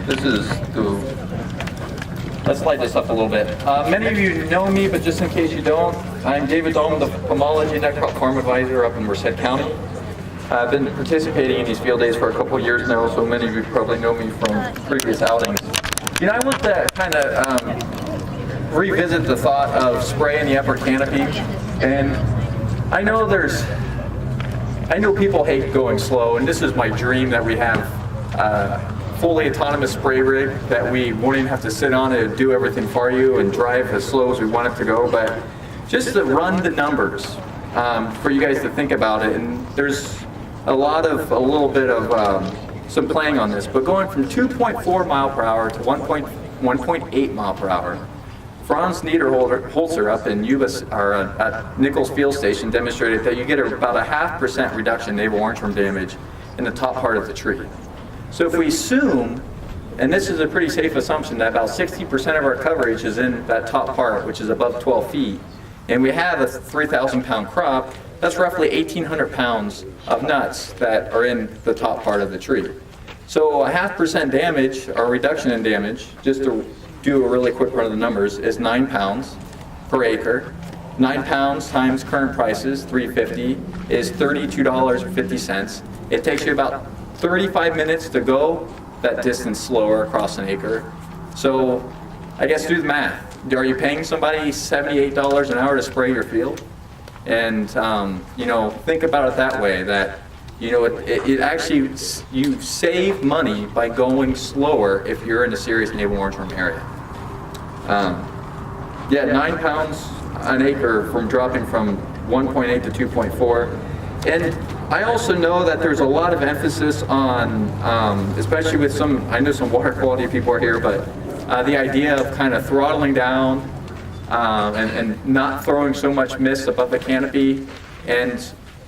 This is let's light this up a little bit. Many of you know me, but just in case you don't, I'm David Dahlman, the Pomology and Neck Crop Farm Advisor up in Merced County. I've been participating in these field days for a couple of years now, so many of you probably know me from previous outings. You know, I want to kind of revisit the thought of spray in the upper canopy, and I know people hate going slow, and this is my dream that we have fully autonomous spray rig that we won't even have to sit on it and do everything for you and drive as slow as we want it to go. But just to run the numbers for you guys to think about it, and there's a little bit of some playing on this, but going from 2.4 mile per hour to 1.8 mile per hour, Franz Niederholzer up in at Nichols Field Station demonstrated that you get about a 0.5% reduction in navel orangeworm damage in the top part of the tree. So if we assume, and this is a pretty safe assumption, that about 60% of our coverage is in that top part, which is above 12 feet, and we have a 3,000 pound crop, that's roughly 1,800 pounds of nuts that are in the top part of the tree. So a 0.5% damage, or reduction in damage, just to do a really quick run of the numbers, is 9 pounds per acre. 9 pounds times current prices, $3.50, is $32.50. It takes you about 35 minutes to go that distance slower across an acre. So I guess do the math. Are you paying somebody $78 an hour to spray your field? And think about it that way, that it actually, you save money by going slower if you're in a serious navel orangeworm area. 9 pounds an acre from dropping from 1.8 to 2.4. And I also know that there's a lot of emphasis on, especially with I know some water quality people are here, but the idea of kind of throttling down and not throwing so much mist above the canopy. And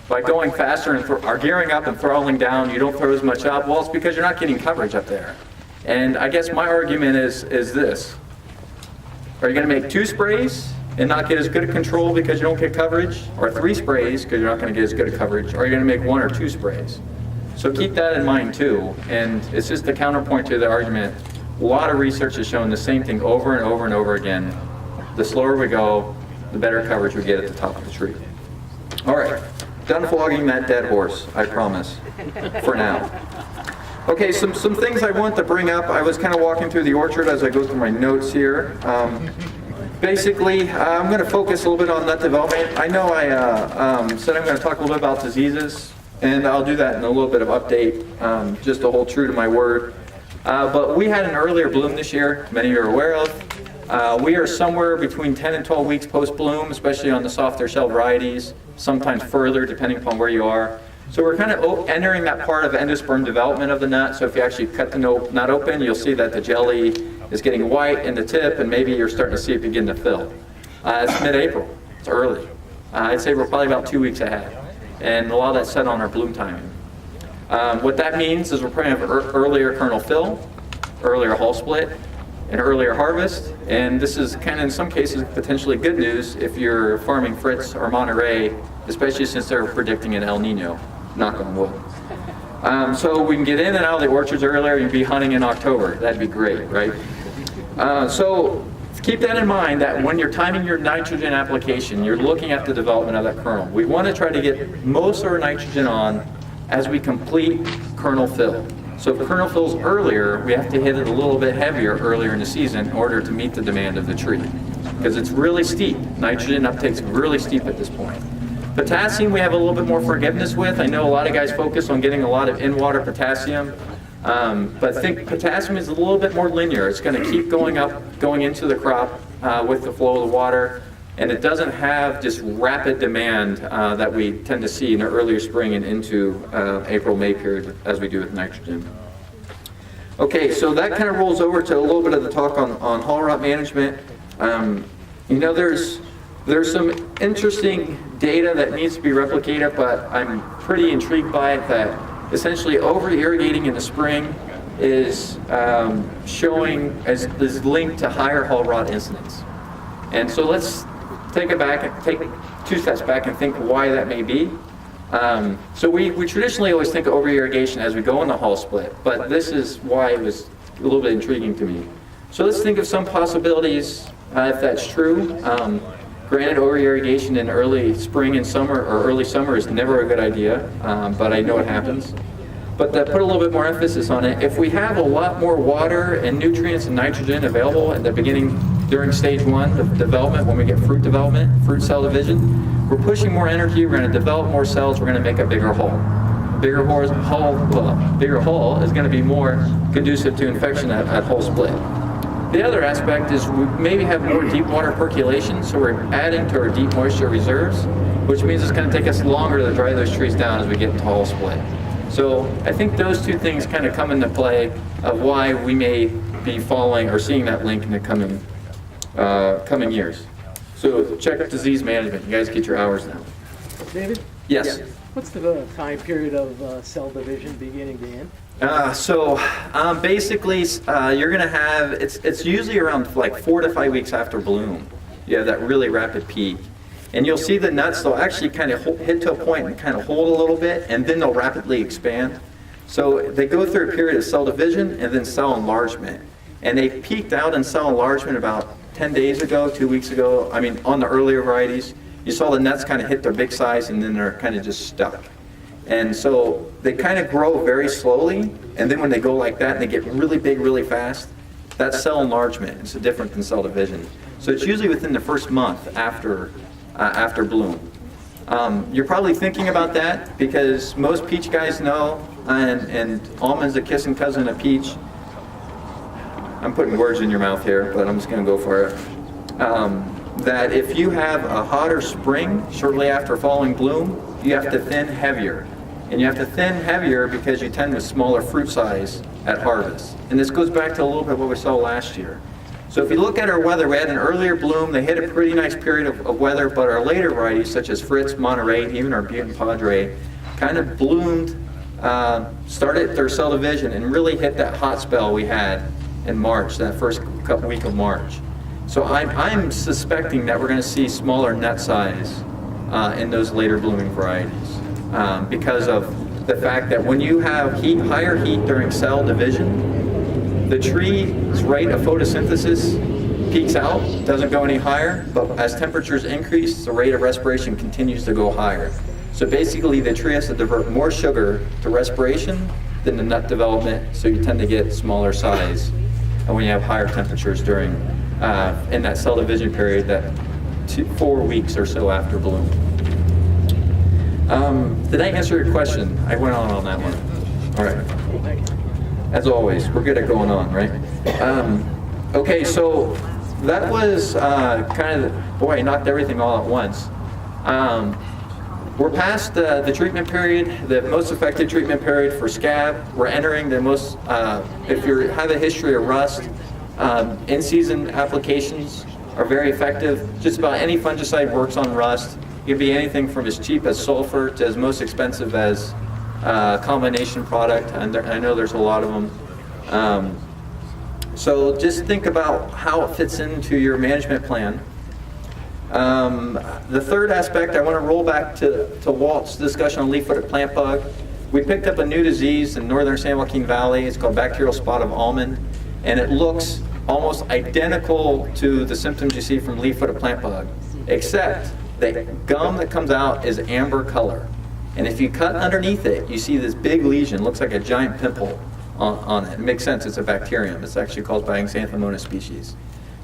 by going faster and gearing up and throttling down, you don't throw as much up. Well, it's because you're not getting coverage up there. And I guess my argument is this. Are you going to make 2 sprays and not get as good a control because you don't get coverage? Or 3 sprays because you're not going to get as good a coverage? Or are you going to make 1 or 2 sprays? So keep that in mind too. And it's just a counterpoint to the argument. A lot of research has shown the same thing over and over and over again. The slower we go, the better coverage we get at the top of the tree. All right, done flogging that dead horse, I promise, for now. Okay, some things I want to bring up. I was kind of walking through the orchard as I go through my notes here. Basically, I'm going to focus a little bit on nut development. I know I said I'm going to talk a little bit about diseases, and I'll do that in a little bit of update, just to hold true to my word. But we had an earlier bloom this year, many of you are aware of. We are somewhere between 10 and 12 weeks post-bloom, especially on the softer shell varieties, sometimes further depending upon where you are. So we're kind of entering that part of endosperm development of the nut. So if you actually cut the nut open, you'll see that the jelly is getting white in the tip, and maybe you're starting to see it begin to fill. It's mid-April. It's early. I'd say we're probably about 2 weeks ahead. And a lot of that's set on our bloom timing. What that means is we're probably going to have earlier kernel fill, earlier hull split, an earlier harvest, and this is kind of in some cases potentially good news if you're farming Fritz or Monterey, especially since they're predicting an El Nino, knock on wood. So we can get in and out of the orchards earlier and be hunting in October. That'd be great, right? So keep that in mind, that when you're timing your nitrogen application, you're looking at the development of that kernel. We want to try to get most of our nitrogen on as we complete kernel fill. So if kernel fills earlier, we have to hit it a little bit heavier earlier in the season in order to meet the demand of the tree. Because it's really steep. Nitrogen uptake's really steep at this point. Potassium we have a little bit more forgiveness with. I know a lot of guys focus on getting a lot of in-water potassium. But I think potassium is a little bit more linear. It's going to keep going up, going into the crop with the flow of the water. And it doesn't have this rapid demand that we tend to see in the earlier spring and into April-May period as we do with nitrogen. Okay, so that kind of rolls over to a little bit of the talk on hull rot management. There's some interesting data that needs to be replicated, but I'm pretty intrigued by it that essentially over-irrigating in the spring is showing as linked to higher hull rot incidence. And so let's take 2 steps back and think why that may be. So we traditionally always think of over-irrigation as we go in the hull split, but this is why it was a little bit intriguing to me. So let's think of some possibilities if that's true. Granted, over-irrigation in early spring and summer, or early summer, is never a good idea, but I know it happens. But to put a little bit more emphasis on it, if we have a lot more water and nutrients and nitrogen available at the beginning, during stage 1 of development, when we get fruit development, fruit cell division, we're pushing more energy, we're going to develop more cells, we're going to make a bigger hull. Bigger hull is going to be more conducive to infection at hull split. The other aspect is we maybe have more deep water percolation, so we're adding to our deep moisture reserves, which means it's going to take us longer to dry those trees down as we get into hull split. So I think those two things kind of come into play of why we may be following or seeing that link in the coming years. So check disease management. You guys get your hours now. David? Yes. What's the time period of cell division beginning to end? Basically, you're going to have, it's usually around like 4 to 5 weeks after bloom. You have that really rapid peak. And you'll see the nuts, they'll actually kind of hit to a point and kind of hold a little bit, and then they'll rapidly expand. So they go through a period of cell division and then cell enlargement. And they peaked out in cell enlargement about 10 days ago, 2 weeks ago. I mean, on the earlier varieties, you saw the nuts kind of hit their big size and then they're kind of just stuck. And so they kind of grow very slowly, and then when they go like that and they get really big really fast, that's cell enlargement. It's different than cell division. So it's usually within the first month after bloom. You're probably thinking about that because most peach guys know, and almond's the kissing cousin of peach. I'm putting words in your mouth here, but I'm just going to go for it. That if you have a hotter spring shortly after following bloom, you have to thin heavier. And you have to thin heavier because you tend with smaller fruit size at harvest. And this goes back to a little bit what we saw last year. So if you look at our weather, we had an earlier bloom, they hit a pretty nice period of weather, but our later varieties, such as Fritz, Monterey, even our Butte and Padre, kind of bloomed, started their cell division and really hit that hot spell we had in March, that first week of March. So I'm suspecting that we're going to see smaller nut size in those later blooming varieties because of the fact that when you have higher heat during cell division, the tree's rate of photosynthesis peaks out, doesn't go any higher, but as temperatures increase, the rate of respiration continues to go higher. So basically the tree has to divert more sugar to respiration than the nut development, so you tend to get smaller size. And when you have higher temperatures during, in that cell division period, that 4 weeks or so after bloom. Did I answer your question? I went on that one. All right. Thank you. As always, we're good at going on, right? Okay, so that was kind of, boy, I knocked everything all at once. We're past the treatment period, the most effective treatment period for scab. We're entering the most, if you have a history of rust, in-season applications are very effective. Just about any fungicide works on rust. It can be anything from as cheap as sulfur to as most expensive as combination product, and I know there's a lot of them. So just think about how it fits into your management plan. The third aspect, I want to roll back to Walt's discussion on leaf-footed plant bug. We picked up a new disease in northern San Joaquin Valley. It's called bacterial spot of almond, and it looks almost identical to the symptoms you see from leaf-footed plant bug, except the gum that comes out is amber color. And if you cut underneath it, you see this big lesion, looks like a giant pimple on it. It makes sense, it's a bacterium. It's actually caused by Xanthomonas species.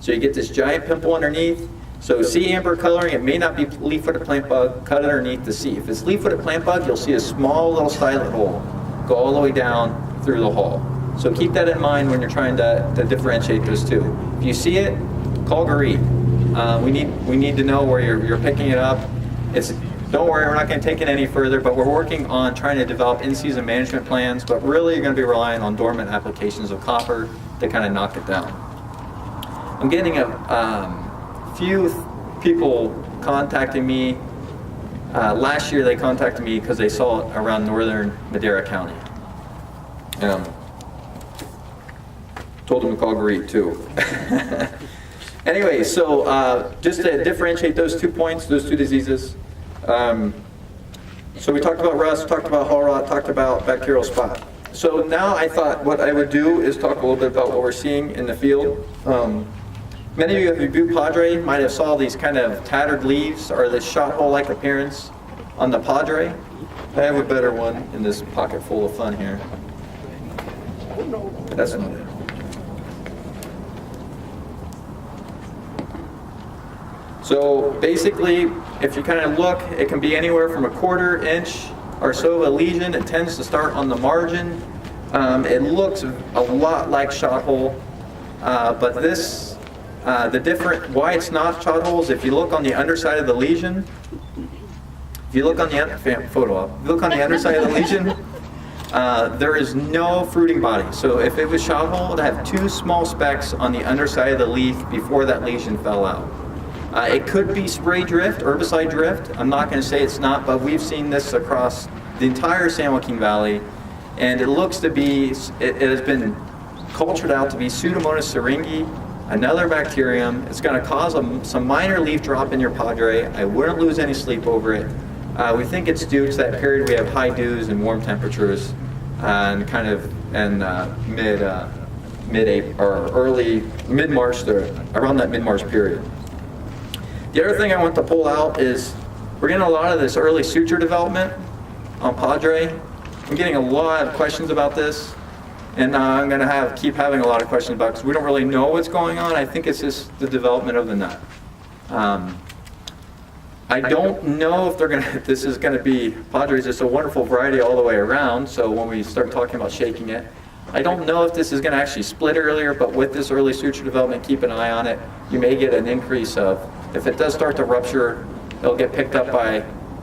So you get this giant pimple underneath. So see amber coloring, it may not be leaf-footed plant bug, cut underneath to see. If it's leaf-footed plant bug, you'll see a small little stylet hole go all the way down through the hull. So keep that in mind when you're trying to differentiate those two. If you see it, call Garit. We need to know where you're picking it up. Don't worry, we're not going to take it any further, but we're working on trying to develop in-season management plans, but really you're going to be relying on dormant applications of copper to kind of knock it down. I'm getting a few people contacting me. Last year they contacted me because they saw it around northern Madera County. Told them to call Garit too. Anyway, so just to differentiate those 2 points, those 2 diseases. So we talked about rust, talked about hull rot, talked about bacterial spot. So now I thought what I would do is talk a little bit about what we're seeing in the field. Many of you, if you view Padre, might have saw these kind of tattered leaves or this shot hole-like appearance on the Padre. I have a better one in this pocket full of fun here. That's not it. So basically, if you kind of look, it can be anywhere from 1/4 inch or so of a lesion. It tends to start on the margin. It looks a lot like shot hole, but this, why it's not shot holes, if you look on the underside of the lesion, if you look on the underside of the lesion, there is no fruiting body. So if it was shot hole, it would have 2 small specks on the underside of the leaf before that lesion fell out. It could be spray drift, herbicide drift. I'm not going to say it's not, but we've seen this across the entire San Joaquin Valley, and it looks to be, it has been cultured out to be Pseudomonas syringae, another bacterium. It's going to cause some minor leaf drop in your Padre. I wouldn't lose any sleep over it. We think it's due to that period we have high dews and warm temperatures, and kind of mid-March, around that mid-March period. The other thing I want to pull out is we're getting a lot of this early suture development on Padre. I'm getting a lot of questions about this, and I'm going to keep having a lot of questions about it because we don't really know what's going on. I think it's just the development of the nut. I don't know if this is going to be, Padre is just a wonderful variety all the way around, so when we start talking about shaking it, I don't know if this is going to actually split earlier, but with this early suture development, keep an eye on it. You may get an increase of, if it does start to rupture, it'll get picked up by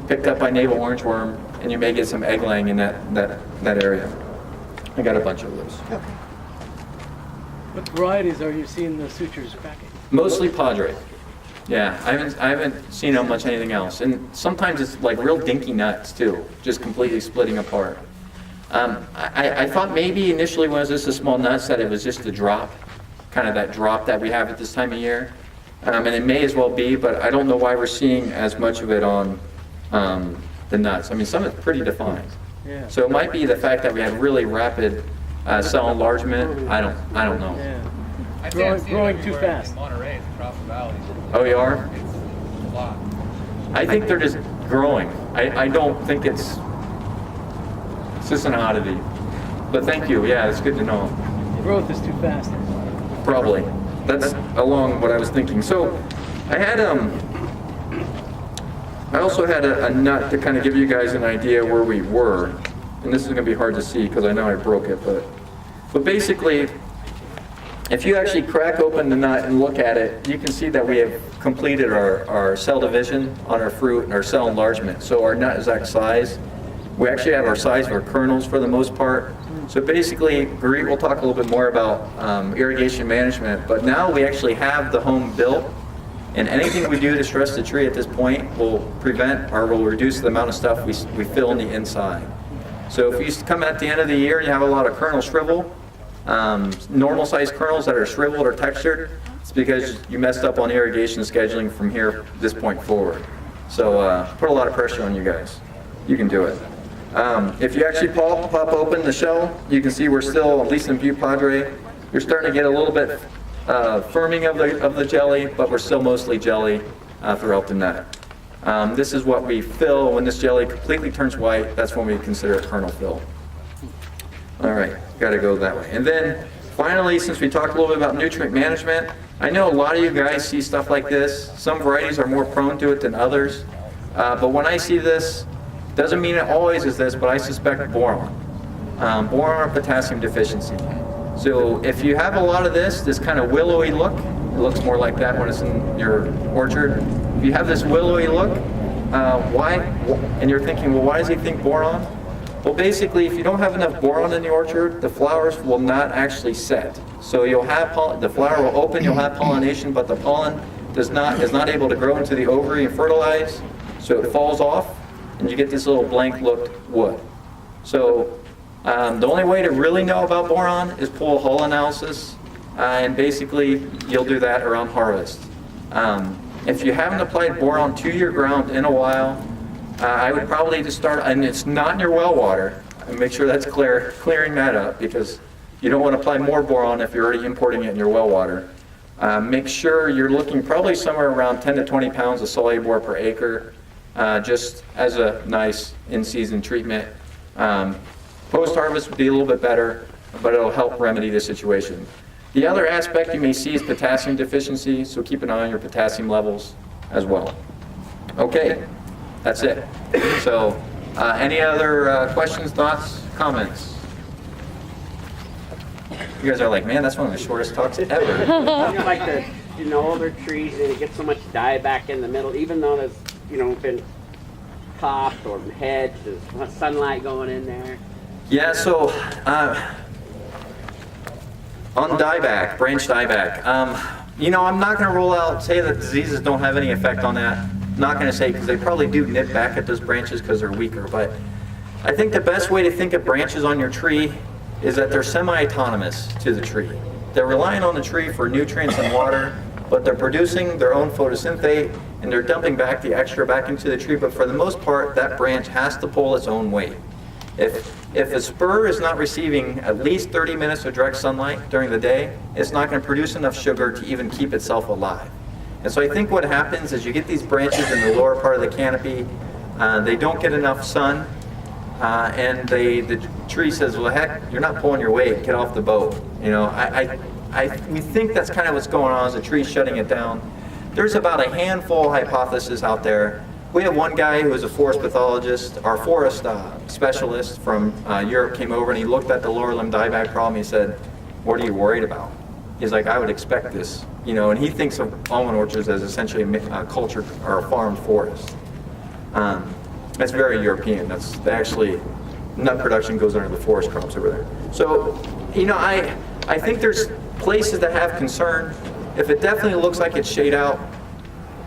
navel orangeworm, and you may get some egg laying in that area. I got a bunch of those. What varieties are you seeing the sutures cracking? Mostly Padre. Yeah, I haven't seen much anything else. And sometimes it's like real dinky nuts too, just completely splitting apart. I thought maybe initially when it was just a small nuts that it was just a drop, kind of that drop that we have at this time of year. And it may as well be, but I don't know why we're seeing as much of it on the nuts. I mean, some of it's pretty defined. Yeah. So it might be the fact that we had really rapid cell enlargement. I don't know. Yeah. I'd say I'm seeing it Growing too everywhere fast. in Monterey, it's across the valley. Oh, you are? It's a lot. I think they're just growing. I don't think it's just an oddity. But thank you. Yeah, it's good to know. Growth is too fast. Probably. That's along what I was thinking. So I had I also had a nut to kind of give you guys an idea where we were. And this is going to be hard to see because I know I broke it, but basically, if you actually crack open the nut and look at it, you can see that we have completed our cell division on our fruit and our cell enlargement. So our nut is that size. We actually have our size of our kernels for the most part. So basically, Garit will talk a little bit more about irrigation management, but now we actually have the home built, and anything we do to stress the tree at this point will prevent or will reduce the amount of stuff we fill in the inside. So if you come at the end of the year and you have a lot of kernel shrivel, normal sized kernels that are shriveled or textured, it's because you messed up on irrigation scheduling from this point forward. So put a lot of pressure on you guys. You can do it. If you actually pop open the shell, you can see we're still, at least in Butte Padre, you're starting to get a little bit firming of the jelly, but we're still mostly jelly throughout the nut. This is what we fill when this jelly completely turns white. That's when we consider it kernel fill. All right, got to go that way. And then finally, since we talked a little bit about nutrient management, I know a lot of you guys see stuff like this. Some varieties are more prone to it than others. But when I see this, doesn't mean it always is this, but I suspect boron. Boron or potassium deficiency. So if you have a lot of this kind of willowy look, it looks more like that when it's in your orchard. If you have this willowy look, why? And you're thinking, well, why does he think boron? Well, basically, if you don't have enough boron in the orchard, the flowers will not actually set. So you'll have the flower will open, you'll have pollination, but the pollen is not able to grow into the ovary and fertilize, so it falls off, and you get this little blank-looked wood. So the only way to really know about boron is pull a hull analysis, and basically you'll do that around harvest. If you haven't applied boron to your ground in a while, I would probably just start, and it's not in your well water. and make sure that's clearing that up, because you don't want to apply more boron if you're already importing it in your well water. Make sure you're looking probably somewhere around 10 to 20 pounds of solubor per acre, just as a nice in-season treatment. Post-harvest would be a little bit better, but it'll help remedy the situation. The other aspect you may see is potassium deficiency, so keep an eye on your potassium levels as well. Okay, that's it. So, any other questions, thoughts, comments? You guys are like, man, that's one of the shortest talks ever. Like the older trees, and it gets so much dieback in the middle, even though there's been topped or hedged, there's sunlight going in there. Yeah, so on dieback, branch dieback, I'm not going to say that diseases don't have any effect on that. I'm not going to say, because they probably do nip back at those branches because they're weaker, but I think the best way to think of branches on your tree is that they're semi-autonomous to the tree. They're relying on the tree for nutrients and water, but they're producing their own photosynthate, and they're dumping back the extra back into the tree, but for the most part, that branch has to pull its own weight. If a spur is not receiving at least 30 minutes of direct sunlight during the day, it's not going to produce enough sugar to even keep itself alive. And so I think what happens is you get these branches in the lower part of the canopy, they don't get enough sun, and the tree says, well, heck, you're not pulling your weight, get off the boat. We think that's kind of what's going on, is the tree's shutting it down. There's about a handful of hypotheses out there. We have one guy who is a forest pathologist, our forest specialist from Europe came over, and he looked at the lower limb dieback problem. He said, what are you worried about? He's like, I would expect this. And he thinks of almond orchards as essentially a cultured or a farmed forest. That's very European. That's actually, nut production goes under the forest crops over there. So, I think there's places that have concern. If it definitely looks like it's shade out,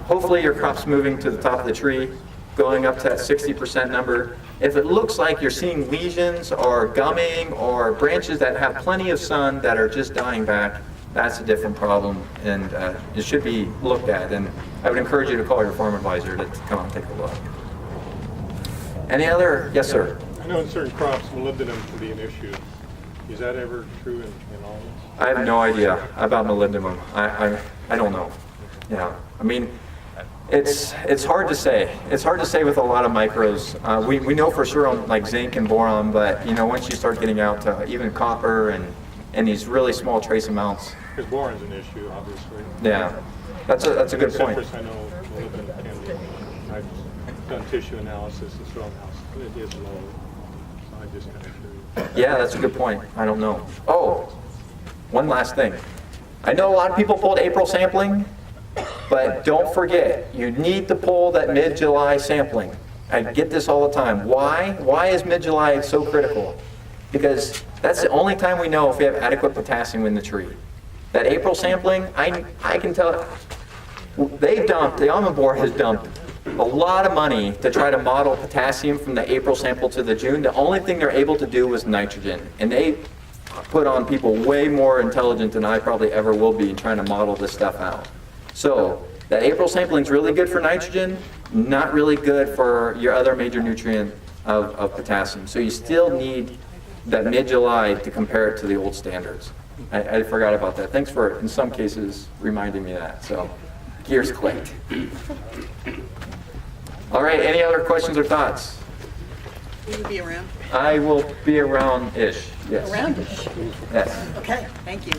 hopefully your crop's moving to the top of the tree, going up to that 60% number. If it looks like you're seeing lesions or gumming or branches that have plenty of sun that are just dying back, that's a different problem, and it should be looked at. And I would encourage you to call your farm advisor to come and take a look. Any other? Yes, sir. I know in certain crops molybdenum can be an issue. Is that ever true in almonds? I have no idea about molybdenum. I don't know. Yeah, I mean, it's hard to say. It's hard to say with a lot of micros. We know for sure on like zinc and boron, but once you start getting out to even copper and these really small trace amounts. Because boron's an issue, obviously. Yeah, that's a good point. Citrus, I know molybdenum can be. I've done tissue analysis and soil analysis. It is low. So I just kind of curious. Yeah, that's a good point. I don't know. Oh, one last thing. I know a lot of people pulled April sampling, but don't forget, you need to pull that mid-July sampling. I get this all the time. Why? Why is mid-July so critical? Because that's the only time we know if we have adequate potassium in the tree. That April sampling, I can tell, the almond board has dumped a lot of money to try to model potassium from the April sample to the June. The only thing they're able to do was nitrogen. And they put on people way more intelligent than I probably ever will be in trying to model this stuff out. So that April sampling is really good for nitrogen, not really good for your other major nutrient of potassium. So you still need that mid-July to compare it to the old standards. I forgot about that. Thanks for, in some cases, reminding me of that. So gears clicked. All right, any other questions or thoughts? Will you be around? I will be around-ish, yes. Around-ish. Yes. Okay, thank you.